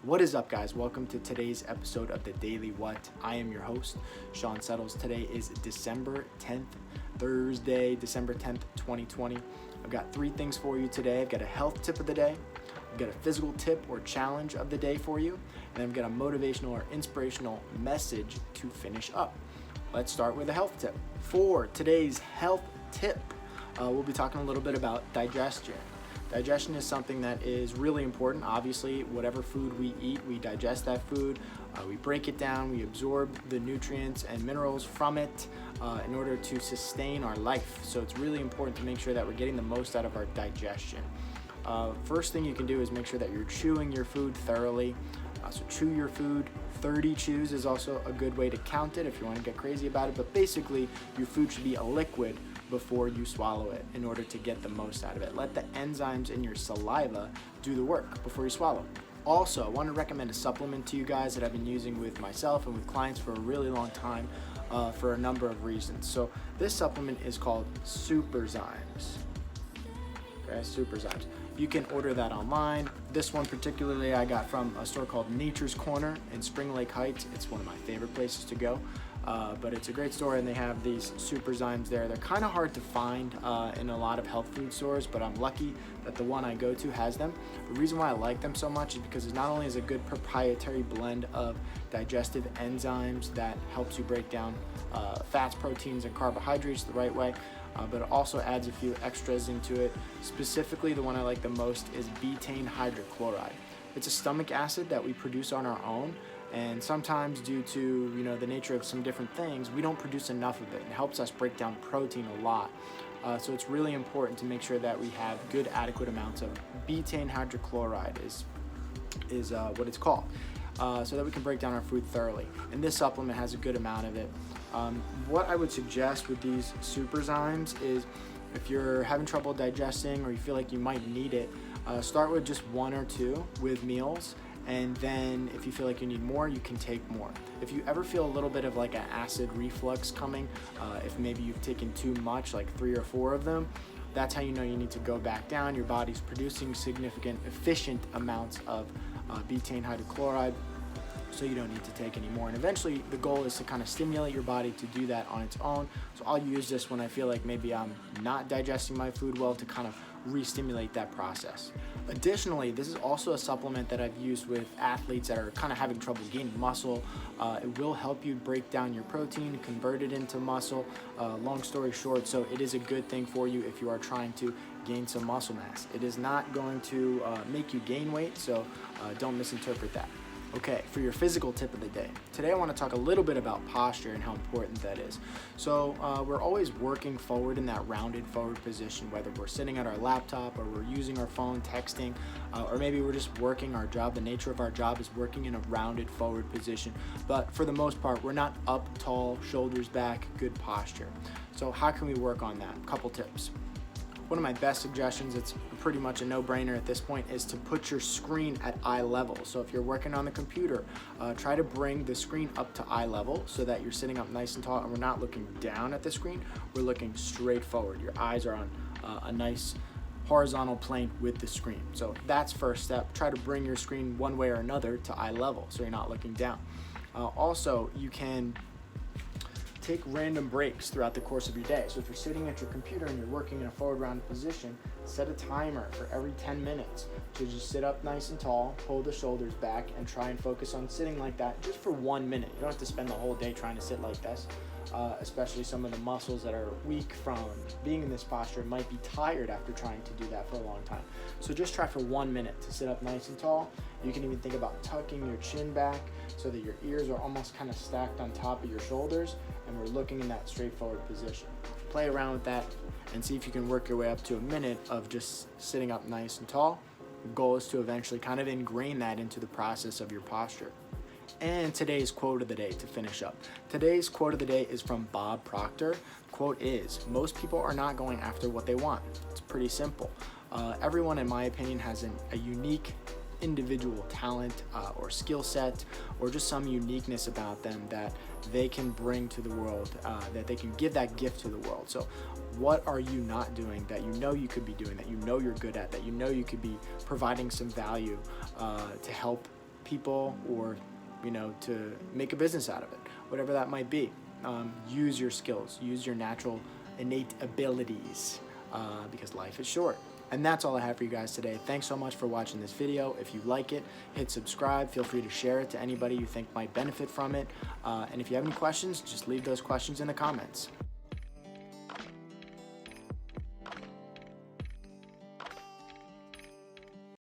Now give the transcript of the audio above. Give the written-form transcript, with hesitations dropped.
What is up, guys? Welcome to today's episode of the Daily What. I am your host, Sean Settles. Today is December 10th, Thursday, December 10th, 2020. I've got three things for you today. I've got a health tip of the day, I've got a physical tip or challenge of the day for you, and I've got a motivational or inspirational message to finish up. Let's start with a health tip. For today's health tip, we'll be talking a little bit about digestion. Digestion is something that is really important. Obviously, whatever food we eat, we digest that food, we break it down, we absorb the nutrients and minerals from it in order to sustain our life. So it's really important to make sure that we're getting the most out of our digestion. First thing you can do is make sure that you're chewing your food thoroughly. So chew your food. 30 chews is also a good way to count it if you want to get crazy about it. But basically, your food should be a liquid before you swallow it in order to get the most out of it. Let the enzymes in your saliva do the work before you swallow. Also, I want to recommend a supplement to you guys that I've been using with myself and with clients for a really long time for a number of reasons. So this supplement is called Superzymes. Okay, Superzymes. You can order that online. This one particularly I got from a store called Nature's Corner in Spring Lake Heights. It's one of my favorite places to go. But it's a great store, and they have these Superzymes there. They're kind of hard to find in a lot of health food stores, but I'm lucky that the one I go to has them. The reason why I like them so much is because it not only is a good proprietary blend of digestive enzymes that helps you break down fats, proteins, and carbohydrates the right way, but it also adds a few extras into it. Specifically, the one I like the most is betaine hydrochloride. It's a stomach acid that we produce on our own, and sometimes due to the nature of some different things, we don't produce enough of it. It helps us break down protein a lot. So it's really important to make sure that we have good, adequate amounts of betaine hydrochloride is what it's called, so that we can break down our food thoroughly. And this supplement has a good amount of it. What I would suggest with these Superzymes is if you're having trouble digesting or you feel like you might need it, start with just one or two with meals. And then if you feel like you need more, you can take more. If you ever feel a little bit of like an acid reflux coming, if maybe you've taken too much, like 3 or 4 of them, that's how you know you need to go back down. Your body's producing significant, efficient amounts of betaine hydrochloride, so you don't need to take any more. And eventually the goal is to kind of stimulate your body to do that on its own. So I'll use this when I feel like maybe I'm not digesting my food well to kind of re-stimulate that process. Additionally, this is also a supplement that I've used with athletes that are kind of having trouble gaining muscle. It will help you break down your protein, convert it into muscle. Long story short, so it is a good thing for you if you are trying to gain some muscle mass. It is not going to make you gain weight, so don't misinterpret that. Okay, for your physical tip of the day. Today I want to talk a little bit about posture and how important that is. So we're always working forward in that rounded forward position, whether we're sitting at our laptop or we're using our phone, texting, or maybe we're just working our job. The nature of our job is working in a rounded forward position. But for the most part, we're not up tall, shoulders back, good posture. So how can we work on that? A couple tips. One of my best suggestions, it's pretty much a no-brainer at this point, is to put your screen at eye level. So if you're working on the computer, try to bring the screen up to eye level so that you're sitting up nice and tall and we're not looking down at the screen, we're looking straight forward. Your eyes are on a nice horizontal plane with the screen. So that's first step. Try to bring your screen one way or another to eye level so you're not looking down. Also, you can take random breaks throughout the course of your day. So if you're sitting at your computer and you're working in a forward rounded position, set a timer for every 10 minutes to just sit up nice and tall, pull the shoulders back, and try and focus on sitting like that just for 1 minute. You don't have to spend the whole day trying to sit like this, especially some of the muscles that are weak from being in this posture might be tired after trying to do that for a long time. So just try for 1 minute to sit up nice and tall. You can even think about tucking your chin back so that your ears are almost kind of stacked on top of your shoulders, and we're looking in that straightforward position. Play around with that and see if you can work your way up to a minute of just sitting up nice and tall. The goal is to eventually kind of ingrain that into the process of your posture. And today's quote of the day to finish up. Today's quote of the day is from Bob Proctor. The quote is, "Most people are not going after what they want." It's pretty simple. Everyone, in my opinion, has a unique individual talent or skill set or just some uniqueness about them that they can bring to the world, that they can give that gift to the world. So what are you not doing that you know you could be doing, that you know you're good at, that you know you could be providing some value to help people or, to make a business out of it, whatever that might be. Use your skills, use your natural innate abilities, because life is short. And that's all I have for you guys today. Thanks so much for watching this video. If you like it, hit subscribe. Feel free to share it to anybody you think might benefit from it. And if you have any questions, just leave those questions in the comments.